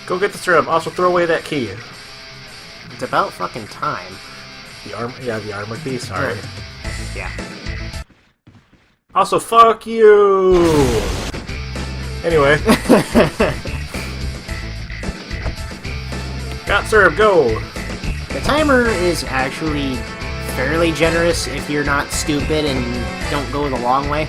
Go get the syrup. Also, throw away that key. It's about fucking time. The armor key. Sorry. Yeah. Also, fuck you! Anyway. Got syrup, go! The timer is actually fairly generous if you're not stupid and don't go the long way.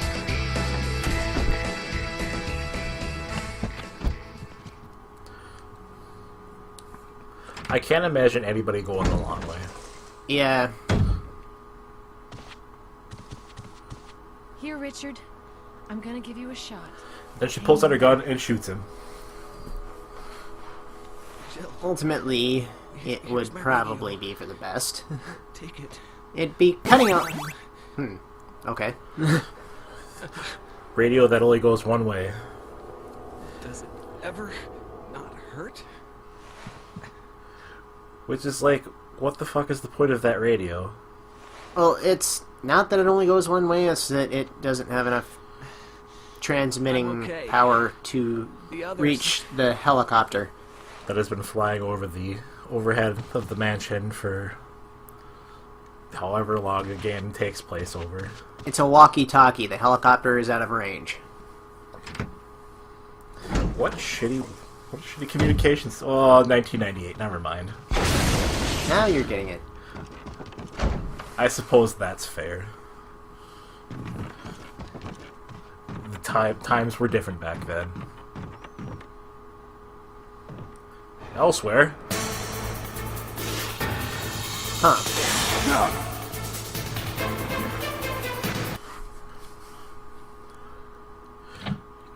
I can't imagine anybody going the long way. Yeah. Here, Richard. I'm gonna give you a shot. Then she pulls out her gun and shoots him. Ultimately, it would probably be for the best. Take it. It'd be cutting off... Okay. Radio that only goes one way. Does it ever not hurt? Which is like, what the fuck is the point of that radio? Well, it's not that it only goes one way, it's that it doesn't have enough transmitting power to reach the helicopter. That has been flying over the overhead of the mansion for however long the game takes place over. It's a walkie-talkie. The helicopter is out of range. What shitty communications? Oh, 1998. Never mind. Now you're getting it. I suppose that's fair. The times were different back then. Elsewhere. Huh.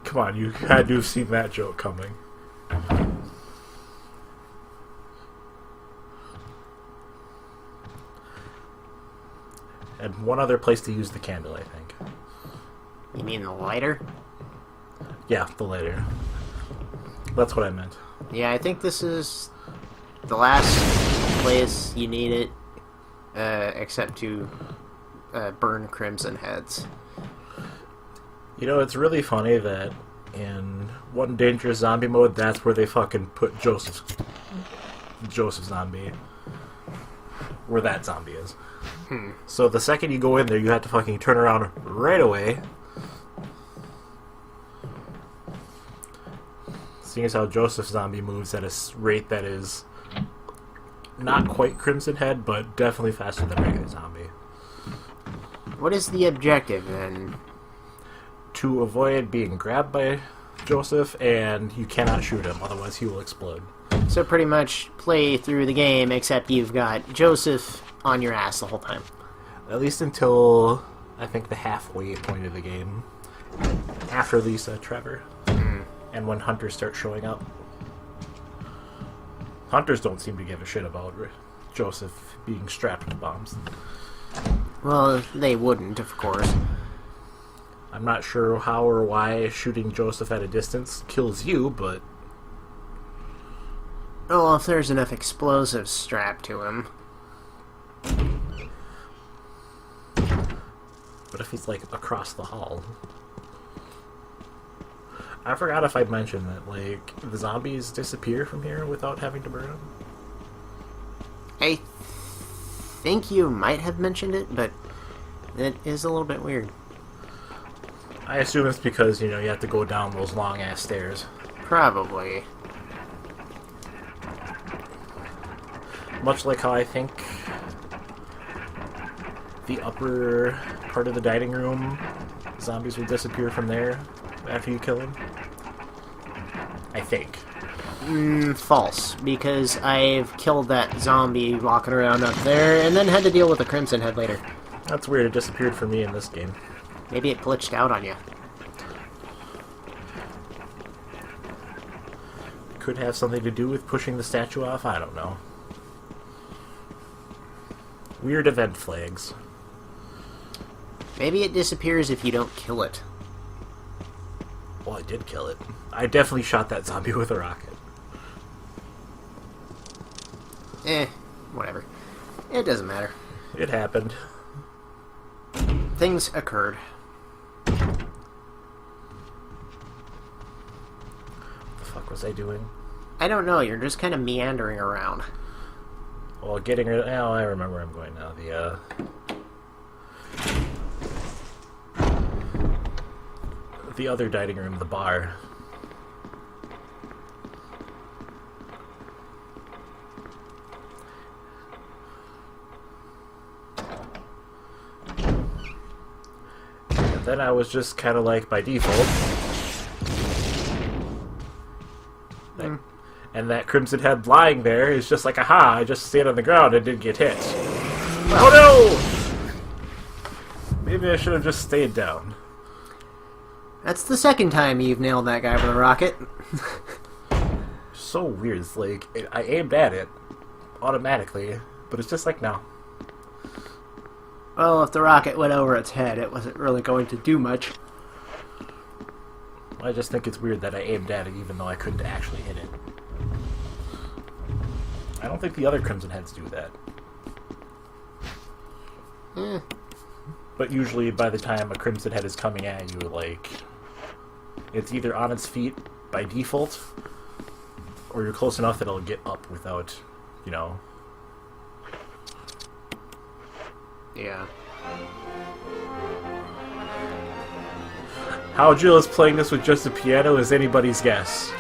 Come on, you had to have seen that joke coming. And one other place to use the candle, I think. You mean the lighter? Yeah, the lighter. That's what I meant. Yeah, I think this is the last place you need it, except to burn crimson heads. You know, it's really funny that in One Dangerous Zombie mode, that's where they fucking put Joseph Zombie. Where that zombie is. So the second you go in there, you have to fucking turn around right away. Seeing as how Joseph Zombie moves at a rate that is not quite Crimson Head, but definitely faster than regular Zombie. What is the objective, then? To avoid being grabbed by Joseph, and you cannot shoot him, otherwise he will explode. So pretty much play through the game, except you've got Joseph on your ass the whole time. At least until, I think, the halfway point of the game. After Lisa, Trevor. And when hunters start showing up. Hunters don't seem to give a shit about Joseph being strapped with bombs. Well, they wouldn't, of course. I'm not sure how or why shooting Joseph at a distance kills you, but... Oh, well, if there's enough explosives strapped to him. What if he's, like, across the hall? I forgot if I'd mentioned that, like, the zombies disappear from here without having to burn them. I think you might have mentioned it, but it is a little bit weird. I assume it's because, you know, you have to go down those long-ass stairs. Probably. Much like how I think the upper part of the dining room, zombies will disappear from there after you kill them. I think. False, because I've killed that zombie walking around up there and then had to deal with a Crimson Head later. That's weird, it disappeared from me in this game. Maybe it glitched out on you. Could have something to do with pushing the statue off, I don't know. Weird event flags. Maybe it disappears if you don't kill it. Well, I did kill it. I definitely shot that zombie with a rocket. Whatever. It doesn't matter. It happened. Things occurred. What the fuck was I doing? I don't know. You're just kind of meandering around. Well, getting rid of... Oh, I remember where I'm going now. The other dining room, the bar. And then I was just kind of like, by default... And that Crimson Head lying there is just like, aha, I just stayed on the ground and didn't get hit. Oh no! Maybe I should have just stayed down. That's the second time you've nailed that guy with a rocket. So weird. It's like, I aimed at it automatically, but it's just like, no. Well, if the rocket went over its head, it wasn't really going to do much. I just think it's weird that I aimed at it even though I couldn't actually hit it. I don't think the other Crimson Heads do that. But usually by the time a Crimson Head is coming at you, like, it's either on its feet by default, or you're close enough that it'll get up without, you know... Yeah. How Jill is playing this with just a piano is anybody's guess.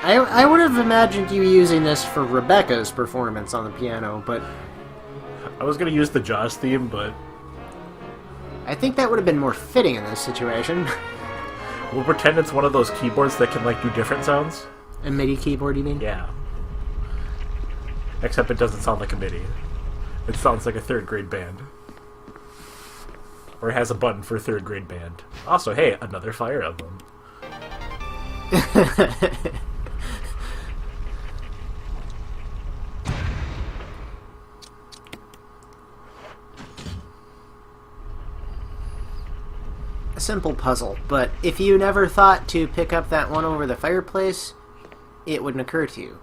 I would have imagined you using this for Rebecca's performance on the piano, but... I was gonna use the Jaws theme, but... I think that would have been more fitting in this situation. We'll pretend it's one of those keyboards that can, like, do different sounds. A MIDI keyboard, you mean? Yeah. Except it doesn't sound like a MIDI. It sounds like a third-grade band. Or it has a button for a third-grade band. Also, hey, another Fire Emblem. A simple puzzle, but if you never thought to pick up that one over the fireplace, it wouldn't occur to you.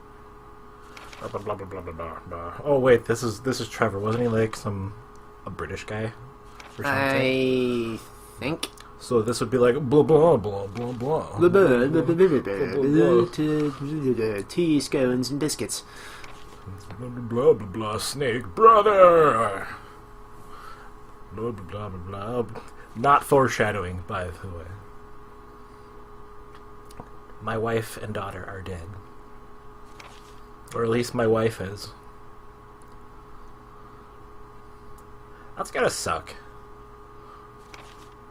Blah, blah, blah, blah, blah, blah, blah. Oh wait, this is Trevor. Wasn't he like a British guy or something? I think. So this would be like blah blah blah blah blah. Tea, scones, and biscuits. Blah blah blah blah. Snake brother. Blah blah blah blah blah. Not foreshadowing, by the way. My wife and daughter are dead. Or at least my wife is. That's gotta suck.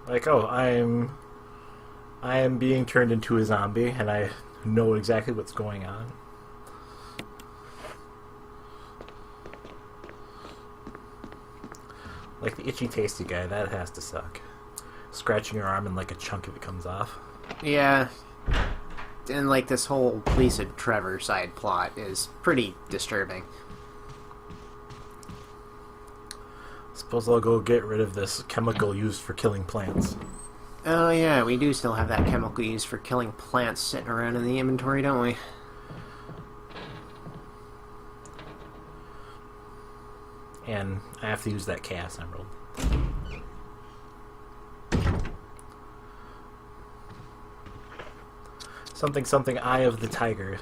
Like, oh, I am being turned into a zombie, and I know exactly what's going on. Like the itchy tasty guy, that has to suck. Scratching your arm and like a chunk of it comes off. Yeah. And like this whole Lisa Trevor side plot is pretty disturbing. Suppose I'll go get rid of this chemical used for killing plants. Oh yeah, we do still have that chemical used for killing plants sitting around in the inventory, don't we? And I have to use that Chaos Emerald. Something, something, Eye of the Tiger.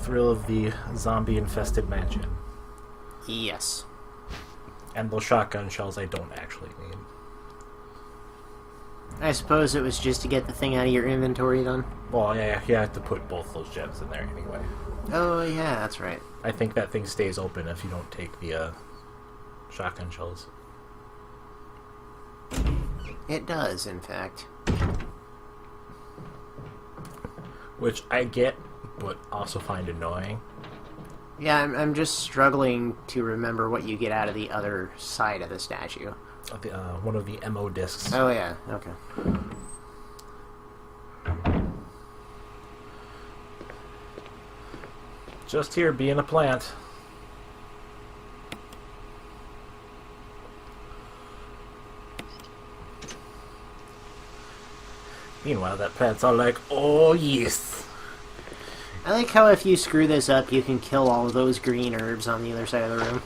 Thrill of the zombie-infested mansion. Yes. And those shotgun shells I don't actually need. I suppose it was just to get the thing out of your inventory, then? Well, yeah, you have to put both those gems in there anyway. Oh, yeah, that's right. I think that thing stays open if you don't take the shotgun shells. It does, in fact. Which I get, but also find annoying. Yeah, I'm just struggling to remember what you get out of the other side of the statue. One of the MO discs. Oh, yeah, okay. Just here, being a plant. Meanwhile, that plant's all like, oh yes. I like how if you screw this up, you can kill all of those green herbs on the other side of the room.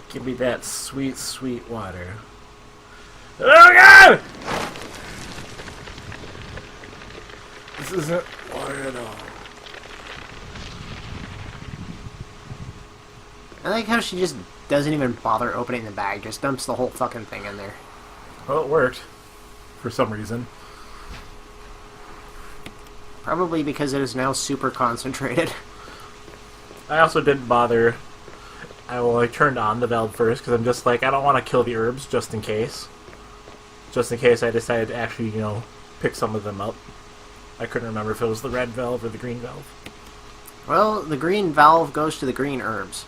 Give me that sweet, sweet water. Oh god! This isn't water at all. I like how she just doesn't even bother opening the bag, just dumps the whole fucking thing in there. Well, it worked. For some reason. Probably because it is now super concentrated. I also didn't bother. I turned on the valve first because I'm just like, I don't want to kill the herbs just in case. Just in case I decided to actually, pick some of them up. I couldn't remember if it was the red valve or the green valve. Well, the green valve goes to the green herbs.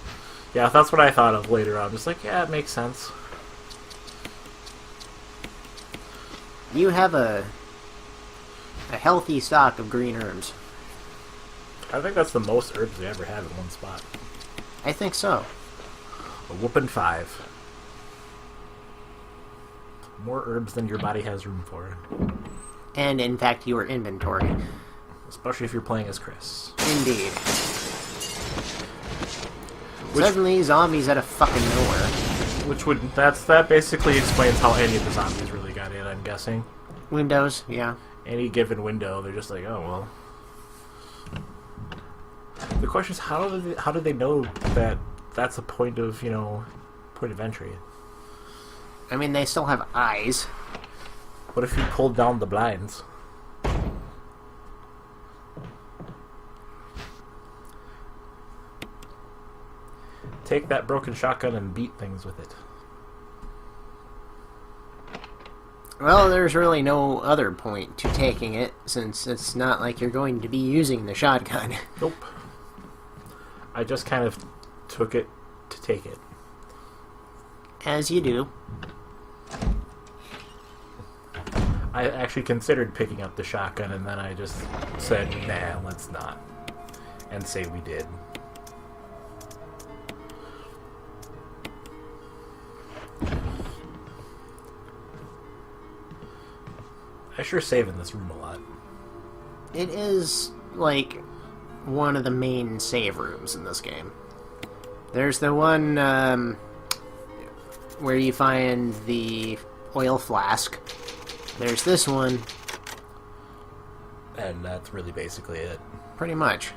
Yeah, that's what I thought of later on. Just like, yeah, it makes sense. You have a healthy stock of green herbs. I think that's the most herbs we ever had in one spot. I think so. A whoopin' 5. More herbs than your body has room for. And, in fact, your inventory. Especially if you're playing as Chris. Indeed. Suddenly, zombies out of fucking nowhere. That basically explains how any of the zombies really got in, I'm guessing. Windows, yeah. Any given window, they're just like, oh, well. The question is, how do they know that that's a point of entry? I mean, they still have eyes. What if you pulled down the blinds? Take that broken shotgun and beat things with it. Well, there's really no other point to taking it, since it's not like you're going to be using the shotgun. Nope. I just kind of took it to take it. As you do. I actually considered picking up the shotgun, and then I just said, nah, let's not. And say we did. I sure save in this room a lot. It is, like, one of the main save rooms in this game. There's the one, where you find the oil flask. There's this one. And that's really basically it. Pretty much.